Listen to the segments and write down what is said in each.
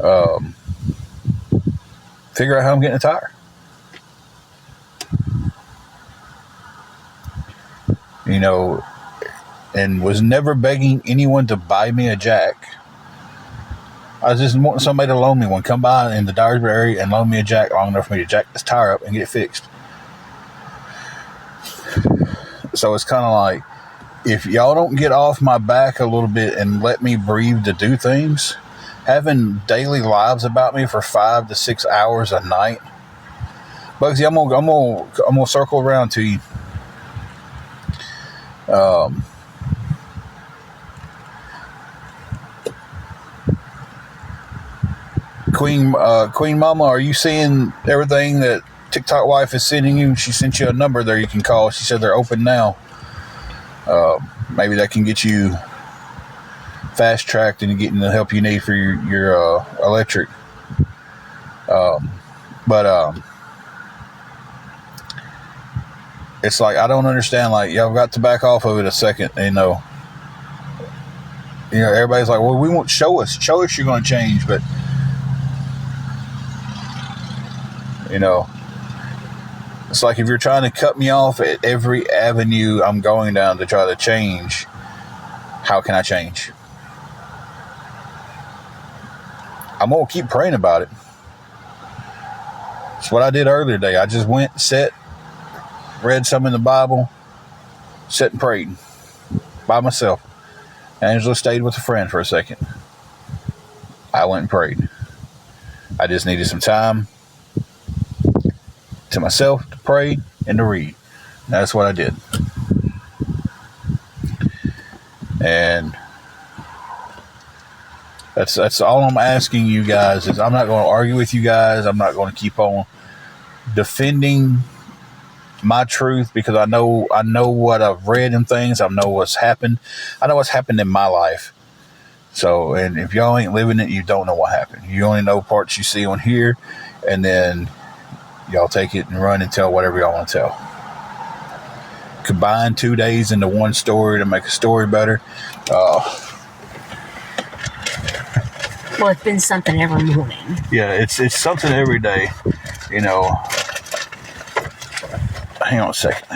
Um, figure out how I'm getting a tire. You know, and was never begging anyone to buy me a jack. I was just wanting somebody to loan me one. Come by in the Dyersburg area and loan me a jack long enough for me to jack this tire up and get it fixed. So it's kind of like, if y'all don't get off my back a little bit and let me breathe to do things, having daily lives about me for 5 to 6 hours a night. Bugsy, I'm gonna circle around to you. Queen Mama, are you seeing everything that TikTok wife is sending you? She sent you a number there you can call. She said they're open now. Maybe that can get you fast tracked and getting the help you need for your electric. But it's like, I don't understand. Like, y'all got to back off of it a second. You know, everybody's like, well, we won't show us you're going to change, but it's like, if you're trying to cut me off at every avenue I'm going down to try to change, how can I change? I'm going to keep praying about it. It's what I did earlier today. I just went, sat, read some in the Bible, sat and prayed by myself. Angela stayed with a friend for a second. I went and prayed. I just needed some time to myself to pray and to read. That's what I did. And that's all I'm asking you guys. Is I'm not going to argue with you guys. I'm not going to keep on defending my truth, because I know what I've read and things. I know what's happened. I know what's happened in my life. So, and if y'all ain't living it, you don't know what happened. You only know parts you see on here, and then y'all take it and run and tell whatever y'all want to tell. Combine 2 days into one story to make a story better. Well, it's been something every morning. Yeah, it's something every day. Hang on a second.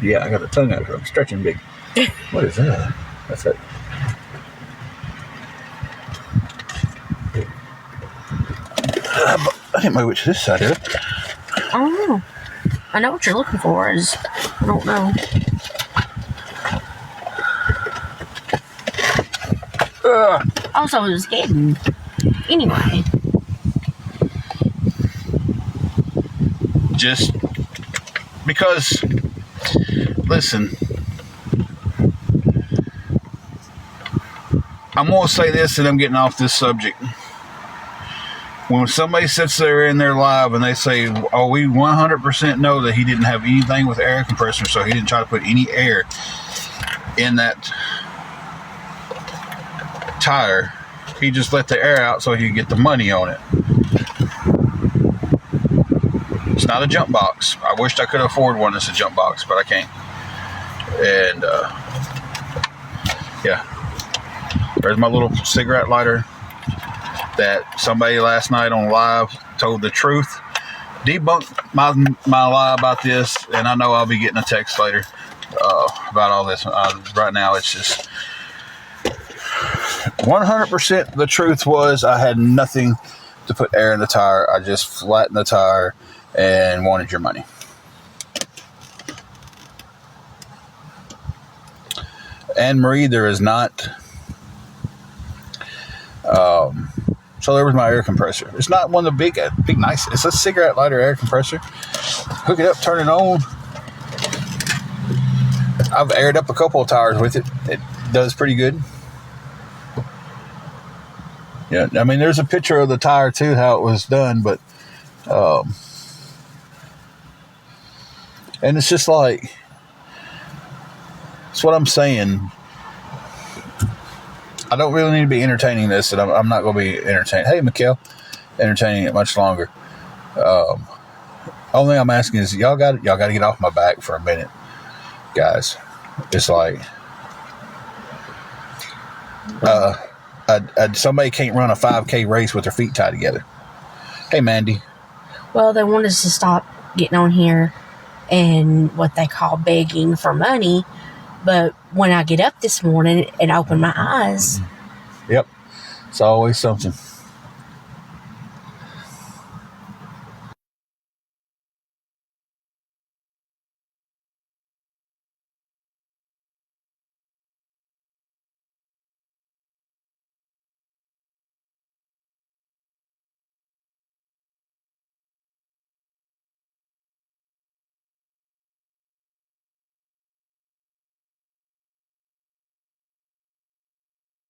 Yeah, I got the tongue out here. I'm stretching big. What is that? That's it. I didn't know which this side is. I don't know. I know what you're looking for. I don't know. Also, it was getting. Anyway. Just because, listen, I'm going to say this, and I'm getting off this subject. When somebody sits there in their live and they say, oh, we 100% know that he didn't have anything with air compressor, so he didn't try to put any air in that tire. He just let the air out so he could get the money on it. It's not a jump box. I wished I could afford one that's a jump box, but I can't. And, yeah. There's my little cigarette lighter that somebody last night on live told the truth. Debunked my lie about this, and I know I'll be getting a text later about all this. Right now, it's just 100% the truth was I had nothing to put air in the tire. I just flattened the tire and wanted your money. Anne Marie, there is not. So there was my air compressor. It's not one of the big nice. It's a cigarette lighter air compressor. Hook it up, turn it on. I've aired up a couple of tires with it. It does pretty good. Yeah, I mean, there's a picture of the tire too, how it was done, but and it's just like, it's what I'm saying. I don't really need to be entertaining this, and I'm not going to be entertaining. Hey, Mikkel, entertaining it much longer. Only thing I'm asking is y'all got to get off my back for a minute, guys. It's like somebody can't run a 5K race with their feet tied together. Hey, Mandy. Well, they want us to stop getting on here and what they call begging for money. But when I get up this morning and open my eyes... Yep. It's always something.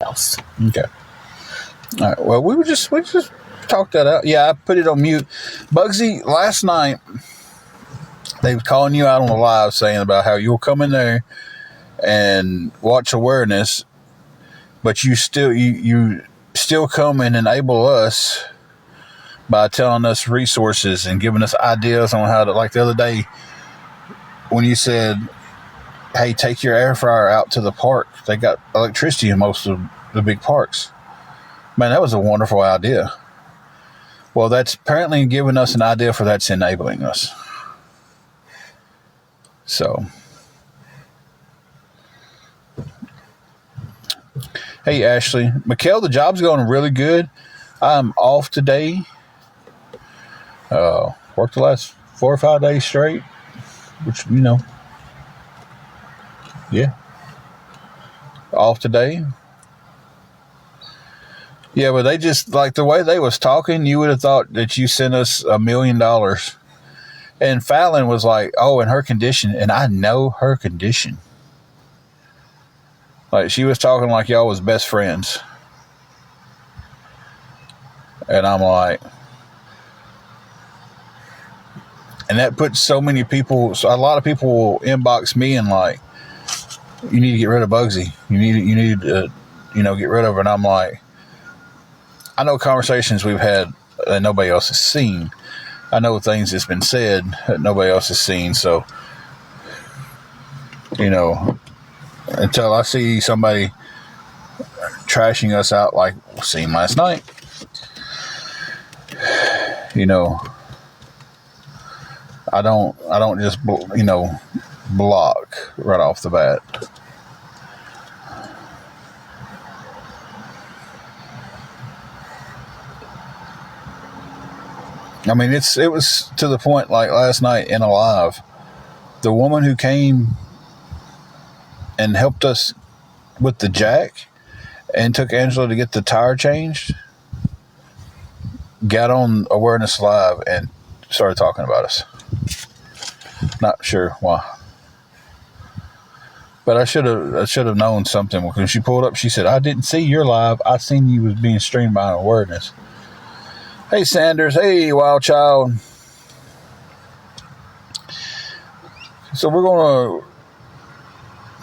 else. Okay. All right. Well, we just talked that out. Yeah, I put it on mute. Bugsy, last night they were calling you out on the live saying about how you'll come in there and watch awareness, but you still come and enable us by telling us resources and giving us ideas on how to, like the other day when you said, hey, take your air fryer out to the park. They got electricity in most of the big parks. Man, that was a wonderful idea. Well, that's apparently giving us an idea for that's enabling us. So, hey, Ashley. Mikkel, the job's going really good. I'm off today. Worked the last 4 or 5 days straight, which, yeah. Off today. Yeah, but they just, like the way they was talking, you would have thought that you sent us $1 million. And Fallon was like, oh, in her condition. And I know her condition. Like, she was talking like y'all was best friends. And I'm like, and that puts so many people, so a lot of people will inbox me and like, you need to get rid of Bugsy. You need to, get rid of her. And I'm like, I know conversations we've had that nobody else has seen. I know things that's been said that nobody else has seen. So, until I see somebody trashing us out like seen last night, I don't just, block right off the bat. I mean, it was to the point like last night in a live, the woman who came and helped us with the jack and took Angela to get the tire changed got on Awareness Live and started talking about us. Not sure why. But I should have known something. When she pulled up, she said, I didn't see your live. I seen you was being streamed by Awareness. Hey, Sanders. Hey, Wild Child. So we're going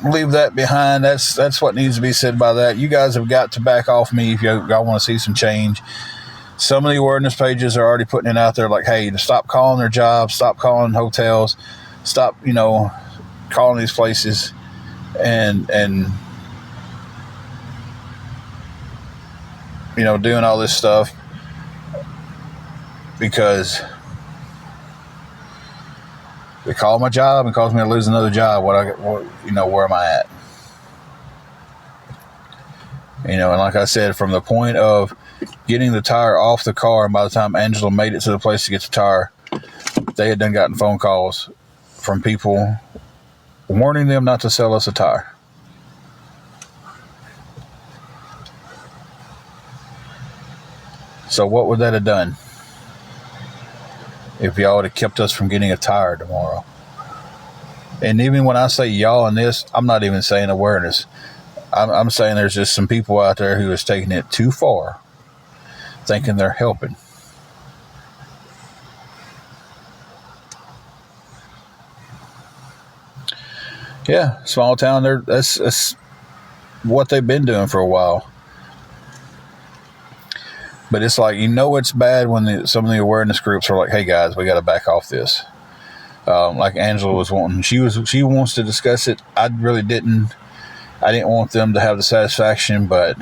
to leave that behind. That's what needs to be said by that. You guys have got to back off me if y'all want to see some change. Some of the awareness pages are already putting it out there like, hey, to stop calling their jobs, stop calling hotels, stop, calling these places and doing all this stuff because they call my job and cause me to lose another job. Where am I at? And like I said, from the point of getting the tire off the car, and by the time Angela made it to the place to get the tire, they had done gotten phone calls from people warning them not to sell us a tire. So what would that have done if y'all would have kept us from getting a tire tomorrow? And even when I say y'all in this, I'm not even saying awareness. I'm saying there's just some people out there who is taking it too far, thinking they're helping. Yeah, small town. That's what they've been doing for a while. But it's like, it's bad when some of the awareness groups are like, hey, guys, we got to back off this. Like Angela was wanting. She wants to discuss it. I really didn't. I didn't want them to have the satisfaction, but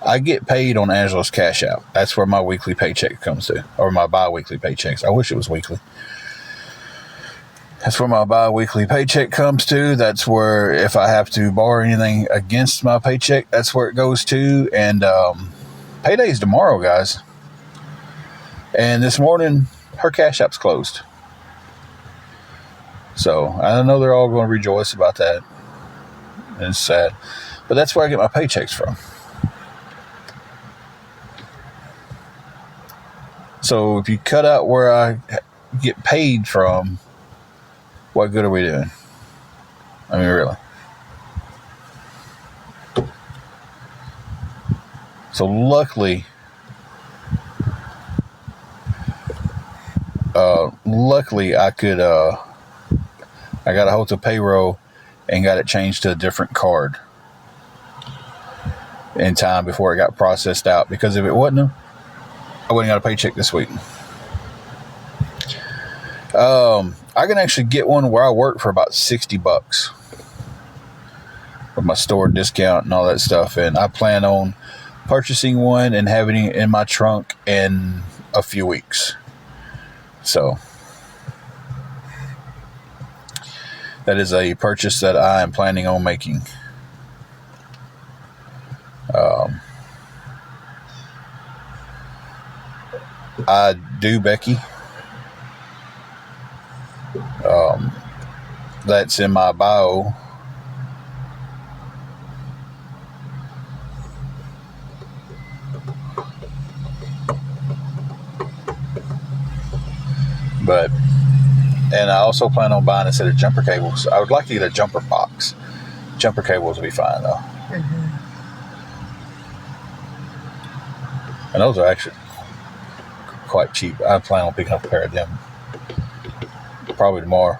I get paid on Angela's Cash App. That's where my weekly paycheck comes to, or my bi-weekly paychecks. I wish it was weekly. That's where my bi-weekly paycheck comes to. That's where if I have to borrow anything against my paycheck, that's where it goes to. And payday's tomorrow, guys. And this morning, her Cash App's closed. So I know they're all going to rejoice about that. And it's sad. But that's where I get my paychecks from. So if you cut out where I get paid from, what good are we doing? I mean, really. So luckily I could, I got a hold of payroll and got it changed to a different card in time before it got processed out. Because if it wasn't, I wouldn't got a paycheck this week. I can actually get one where I work for about $60 with my store discount and all that stuff. And I plan on purchasing one and having it in my trunk in a few weeks. So that is a purchase that I am planning on making. I do, Becky. That's in my bio. And I also plan on buying a set of jumper cables. I would like to get a jumper box. Jumper cables would be fine, though. Mm-hmm. And those are actually quite cheap. I plan on picking up a pair of them probably tomorrow.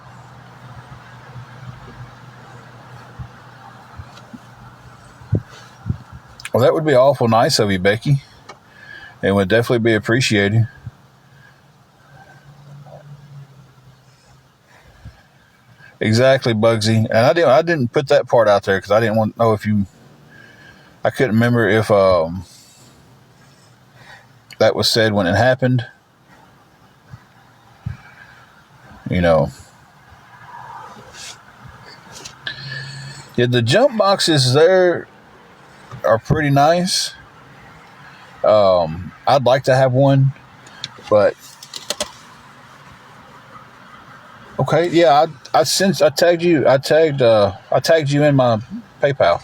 Well, that would be awful nice of you, Becky. It would definitely be appreciated. Exactly, Bugsy. And I didn't put that part out there because I didn't want to know if you... I couldn't remember if that was said when it happened. You know. Yeah, the jump boxes there are pretty nice. I'd like to have one, but okay, yeah, I tagged you in my PayPal.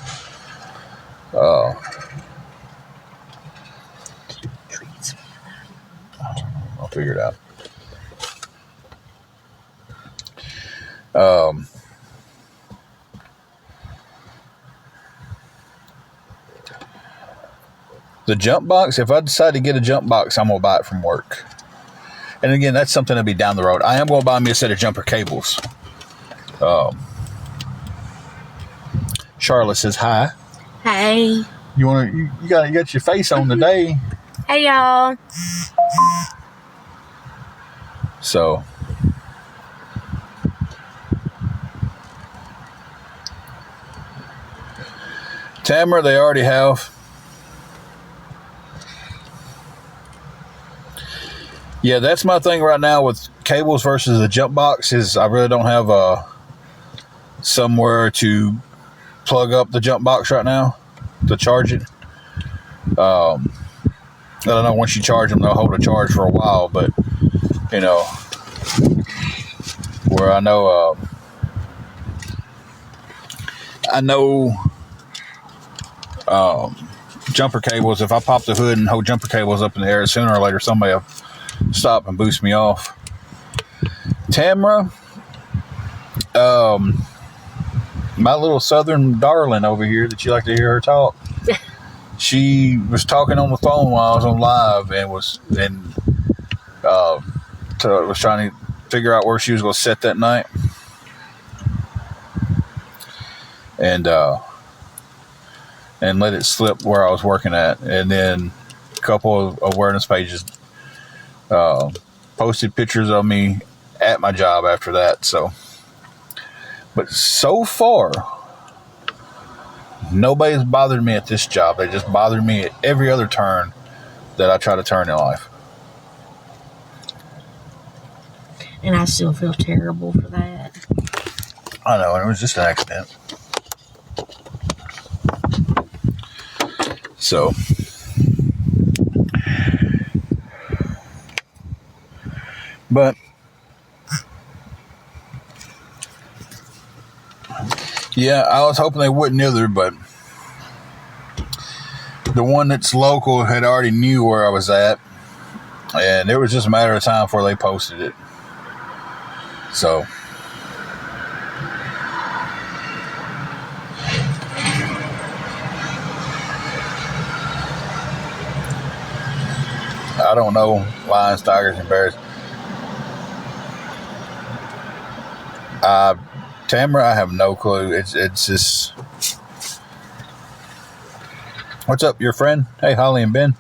I'll figure it out. The jump box, if I decide to get a jump box, I'm going to buy it from work. And again, that's something that'll be down the road. I am going to buy me a set of jumper cables. Charlotte says hi. Hey. You got your face on today. Hey, y'all. So Tamara, they already have. Yeah, that's my thing right now with cables versus the jump box is I really don't have somewhere to plug up the jump box right now to charge it. I don't know, once you charge them, they'll hold a charge for a while, but, you know, where I know jumper cables, if I pop the hood and hold jumper cables up in the air, sooner or later somebody will stop and boost me off. Tamara, my little southern darling over here that you like to hear her talk, she was talking on the phone while I was on live and was trying to figure out where she was going to sit that night. And let it slip where I was working at. And then a couple of awareness pages Posted pictures of me at my job after that. So, but so far, nobody's bothered me at this job. They just bothered me at every other turn that I try to turn in life. And I still feel terrible for that. I know, and it was just an accident. So, but yeah, I was hoping they wouldn't either, but the one that's local had already knew where I was at, and it was just a matter of time before they posted it. So, I don't know lions, tigers, and bears. Tamara, I have no clue. It's just... What's up, your friend? Hey, Holly and Ben.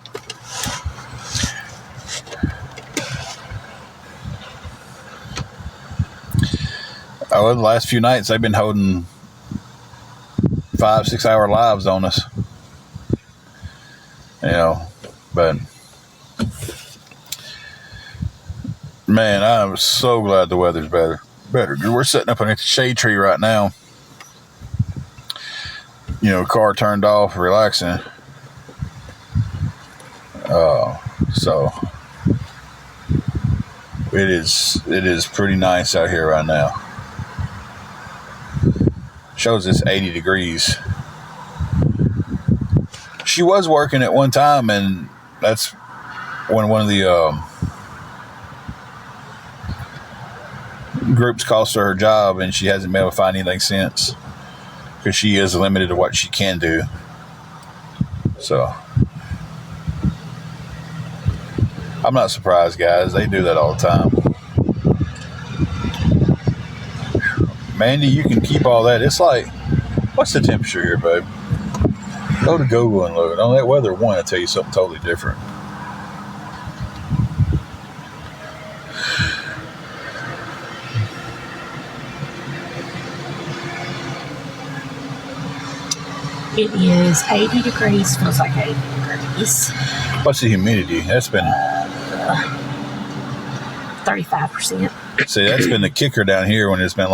Oh, the last few nights they've been holding 5-6 hour lives on us. You know, but man, I'm so glad the weather's better. We're sitting up underneath the shade tree right now. You know, car turned off, relaxing. So it is pretty nice out here right now. Shows it's 80 degrees. She was working at one time, and that's when one of the groups cost her job, and she hasn't been able to find anything since, because she is limited to what she can do. So I'm not surprised, guys. They do that all the time. Mandy, you can keep all that. It's like, what's the temperature here, babe? Go to Google and look. On that weather one, I'll tell you something totally different. It is 80 degrees. Feels like 80 degrees. What's the humidity? That's been 35%. See, that's been the kicker down here when it's been